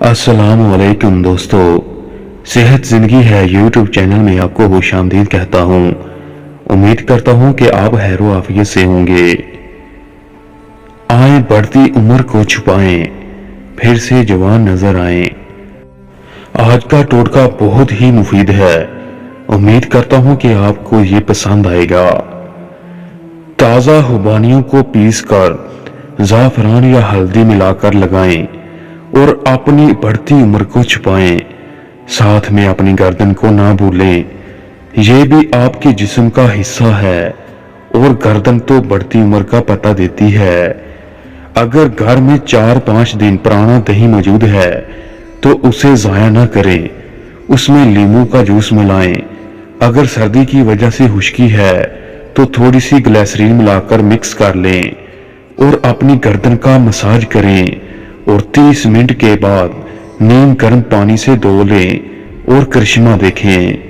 अस्सलाम वालेकुम दोस्तों, सेहत जिंदगी है यूट्यूब चैनल में आपको खुशामदीद कहता हूँ। उम्मीद करता हूँ कि आप खैरो आफियत से होंगे। आए बढ़ती उम्र को छुपाएं, फिर से जवान नजर आए। आज का टोटका बहुत ही मुफीद है। उम्मीद करता हूँ कि आपको ये पसंद आएगा। ताज़ा खुबानियों को पीस कर ज़ाफ़रान या हल्दी मिलाकर लगाएं और अपनी बढ़ती उम्र को छुपाएं। साथ में अपनी गर्दन को ना भूलें, यह भी आपके जिस्म का हिस्सा है और गर्दन तो बढ़ती उम्र का पता देती है। अगर घर में 4-5 दिन पुराना दही मौजूद है तो उसे ज़ाया ना करें, उसमें नींबू का जूस मिलाएं। अगर सर्दी की वजह से खुश्की है तो थोड़ी सी ग्लिसरीन मिलाकर मिक्स कर लें और अपनी गर्दन का मसाज करें और 30 मिनट के बाद नीम गर्म पानी से धो लें और करिश्मा देखें।